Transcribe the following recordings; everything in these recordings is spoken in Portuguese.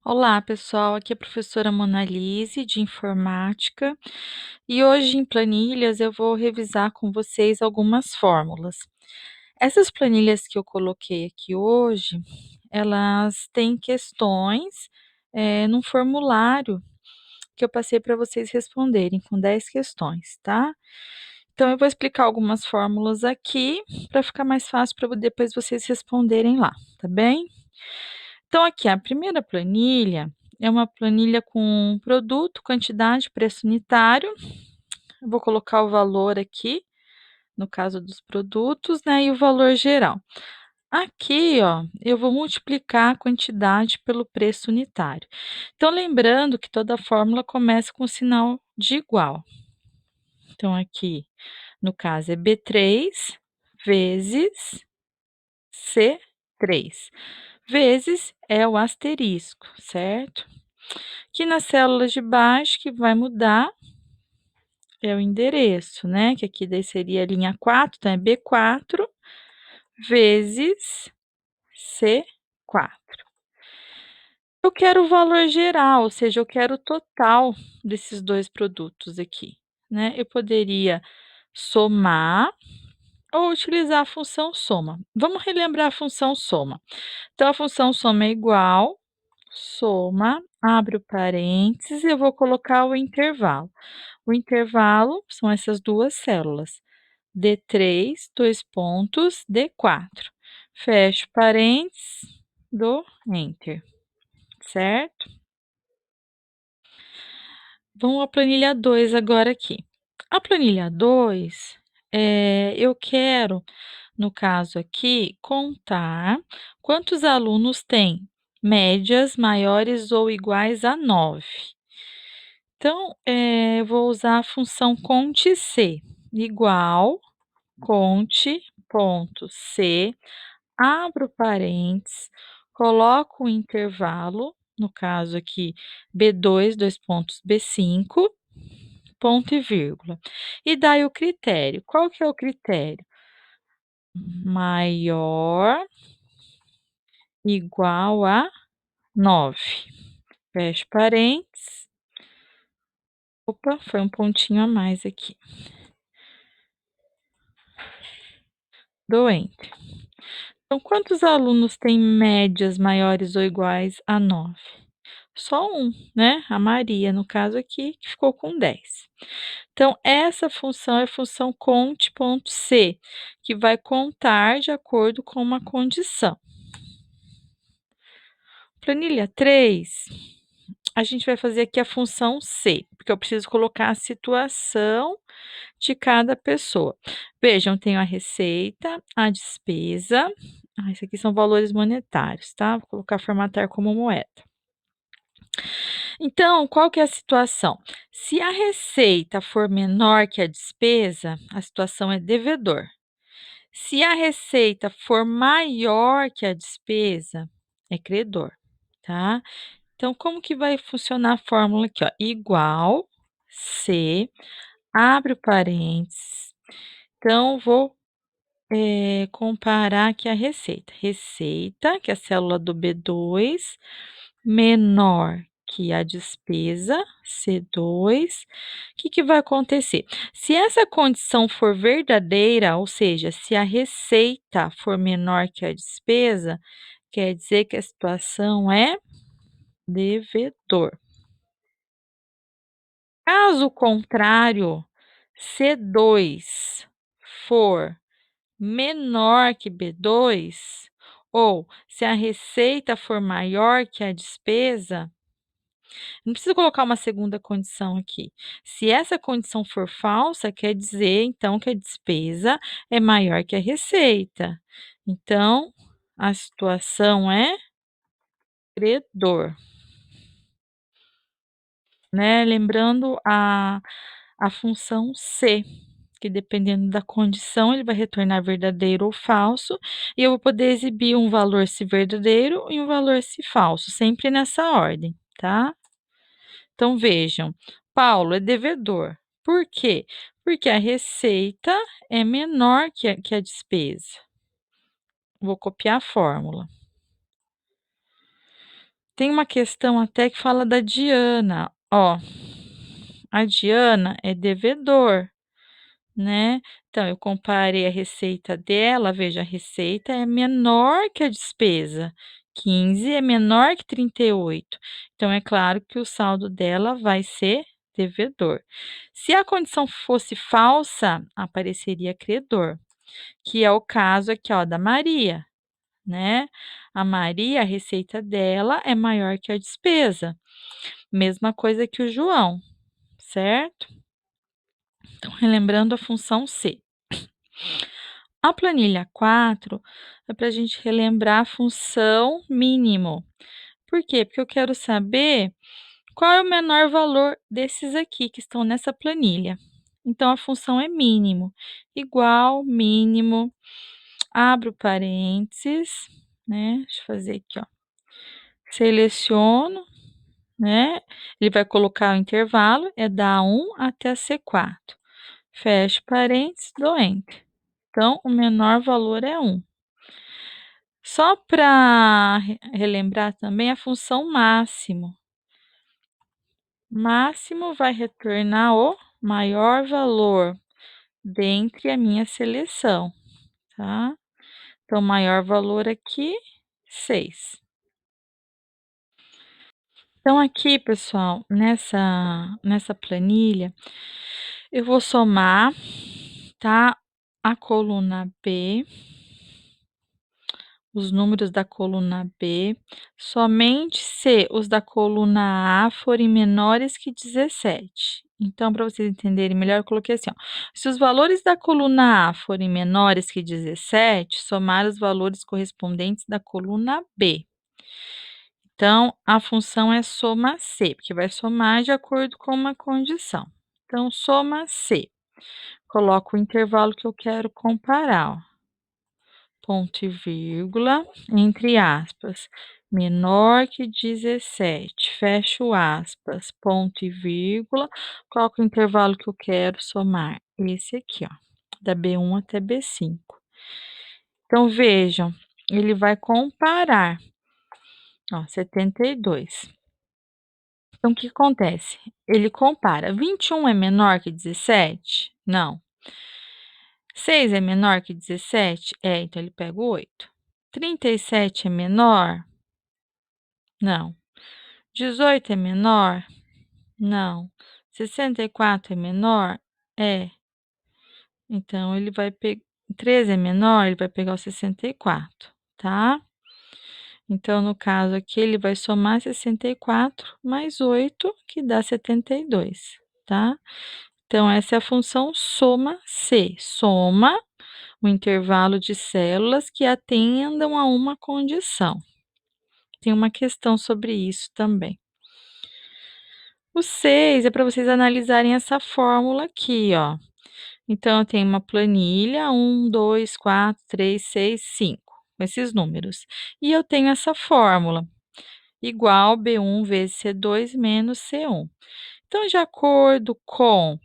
Olá, pessoal. Aqui é a professora Monalise, de informática, e hoje em planilhas eu vou revisar com vocês algumas fórmulas. Essas planilhas que eu coloquei aqui hoje, elas têm questões, num formulário que eu passei para vocês responderem com 10 questões, tá? Então eu vou explicar algumas fórmulas aqui para ficar mais fácil para depois vocês responderem lá, tá bem? Então, aqui, a primeira planilha é uma planilha com produto, quantidade, preço unitário. Eu vou colocar o valor aqui, no caso dos produtos, né, e o valor geral. Aqui, ó, eu vou multiplicar a quantidade pelo preço unitário. Então, lembrando que toda fórmula começa com o sinal de igual. Então, aqui, no caso, é B3 vezes C3. Vezes é o asterisco, certo? Que nas células de baixo que vai mudar é o endereço, né, que aqui daí seria a linha 4, então é B4 vezes C4. Eu quero o valor geral, ou seja, eu quero o total desses 2 produtos aqui, né. Eu poderia somar ou utilizar a função soma. Vamos relembrar a função soma. Então a função soma é igual, soma, abre o parênteses e eu vou colocar o intervalo. O intervalo são essas 2 células, D3, 2 pontos, D4. Fecho parênteses, dou enter, certo? Vamos à planilha 2 agora aqui. A planilha 2, eu quero, no caso aqui, contar quantos alunos têm médias maiores ou iguais a 9. Então, eu vou usar a função conte-C, igual conte ponto C, abro parênteses, coloco o intervalo, no caso aqui B2, 2 pontos, B5, ponto e vírgula. E daí o critério, qual que é o critério? Maior, igual a 9. Fecho parênteses. Opa, foi um pontinho a mais aqui. Dou enter. Então, quantos alunos têm médias maiores ou iguais a 9? Só um, né, a Maria, no caso aqui, que ficou com 10. Então, essa função é a função conte.c, que vai contar de acordo com uma condição. Planilha 3, a gente vai fazer aqui a função C, porque eu preciso colocar a situação de cada pessoa. Vejam, tenho a receita, a despesa. Isso aqui são valores monetários, tá? Vou colocar formatar como moeda. Então, qual que é a situação? Se a receita for menor que a despesa, a situação é devedor. Se a receita for maior que a despesa, é credor, tá? Então, como que vai funcionar a fórmula aqui, ó? Igual C, abre o parênteses. Então, vou, comparar aqui a receita. Receita, que é a célula do B2, menor que a despesa, C2. Que vai acontecer? Se essa condição for verdadeira, ou seja, se a receita for menor que a despesa, quer dizer que a situação é devedor. Caso contrário, C2 for menor que B2, ou se a receita for maior que a despesa, não precisa colocar uma segunda condição aqui. Se essa condição for falsa, quer dizer então que a despesa é maior que a receita. Então, a situação é credor, né? Lembrando a função C, que dependendo da condição, ele vai retornar verdadeiro ou falso, e eu vou poder exibir um valor se verdadeiro e um valor se falso, sempre nessa ordem, tá? Então vejam, Paulo é devedor. Por quê? Porque a receita é menor que a despesa. Vou copiar a fórmula. Tem uma questão até que fala da Diana, ó, a Diana é devedor, né. Então eu comparei a receita dela, veja, a receita é menor que a despesa, 15 é menor que 38. Então é claro que o saldo dela vai ser devedor. Se a condição fosse falsa, apareceria credor, que é o caso aqui, ó, da Maria, né. A Maria, a receita dela é maior que a despesa, mesma coisa que o João, certo? Então relembrando a função C. A planilha 4 é para a gente relembrar a função mínimo. Por quê? Porque eu quero saber qual é o menor valor desses aqui que estão nessa planilha. Então a função é mínimo, igual, mínimo, abro parênteses, né, deixa eu fazer aqui, ó, seleciono, né, ele vai colocar o intervalo, é da A1 até a C4. Fecho parênteses, dou enter. Então o menor valor é 1. Só para relembrar também a função máximo. Máximo vai retornar o maior valor dentre a minha seleção, tá. Então maior valor aqui, 6. Então aqui, pessoal, nessa planilha, eu vou somar, tá, a coluna B, os números da coluna B, somente se os da coluna A forem menores que 17. Então, para vocês entenderem melhor, eu coloquei assim, ó: se os valores da coluna A forem menores que 17, somar os valores correspondentes da coluna B. Então, a função é soma C, porque vai somar de acordo com uma condição. Então, soma C. Coloco o intervalo que eu quero comparar, ó. Ponto e vírgula, entre aspas, menor que 17, fecho aspas, ponto e vírgula, coloco o intervalo que eu quero somar, esse aqui, ó, da B1 até B5. Então vejam, ele vai comparar, ó, 72. Então o que acontece? Ele compara, 21 é menor que 17? Não. 6 é menor que 17? É, então ele pega o 8. 37 é menor? Não. 18 é menor? Não. 64 é menor? É. Então ele vai pegar 13 é menor, ele vai pegar o 64, tá? Então, no caso aqui, ele vai somar 64 mais 8, que dá 72, tá? Então, essa é a função soma C. Soma o intervalo de células que atendam a uma condição. Tem uma questão sobre isso também. O 6 é para vocês analisarem essa fórmula aqui, ó. Então, eu tenho uma planilha, 1, 2, 4, 3, 6, 5, com esses números. E eu tenho essa fórmula, igual B1 vezes C2 menos C1. Então, de acordo com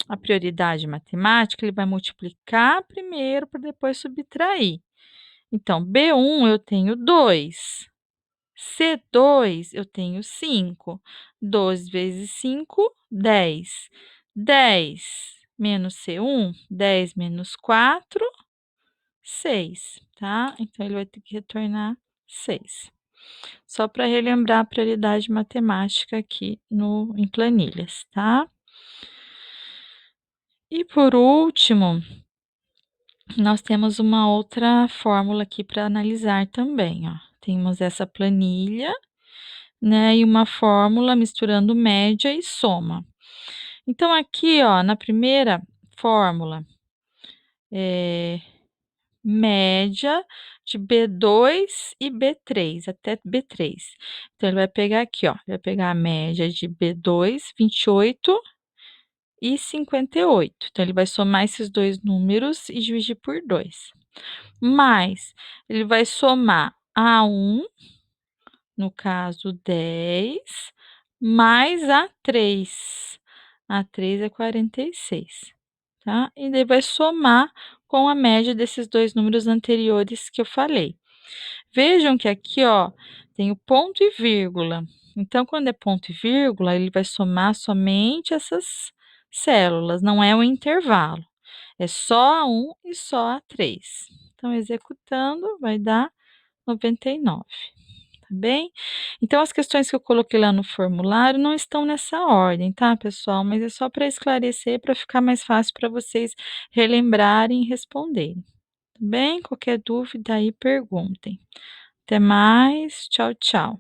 a prioridade matemática, ele vai multiplicar primeiro para depois subtrair. Então, B1 eu tenho 2. C2 eu tenho 5. 2 vezes 5, 10. 10 menos C1, 10 menos 4, 6, tá? Então ele vai ter que retornar 6. Só para relembrar a prioridade matemática aqui no em planilhas, tá? E por último, nós temos uma outra fórmula aqui para analisar também, ó. Temos essa planilha, né, e uma fórmula misturando média e soma. Então aqui, ó, na primeira fórmula, média de B2 e B3, até B3. Então ele vai pegar aqui, ó, ele vai pegar a média de B2, 28 e 58. Então ele vai somar esses 2 números e dividir por 2. Mais, ele vai somar A1, no caso 10, mais A3. A3 é 46, tá? E daí vai somar com a média desses 2 números anteriores que eu falei. Vejam que aqui, ó, tem o ponto e vírgula. Então, quando é ponto e vírgula, ele vai somar somente essas células, não é um intervalo. É só a 1 e só a 3. Então, executando, vai dar 99, tá bem? Então, as questões que eu coloquei lá no formulário não estão nessa ordem, tá, pessoal? Mas é só para esclarecer, para ficar mais fácil para vocês relembrarem e responderem, tá bem? Qualquer dúvida aí, perguntem. Até mais. Tchau, tchau.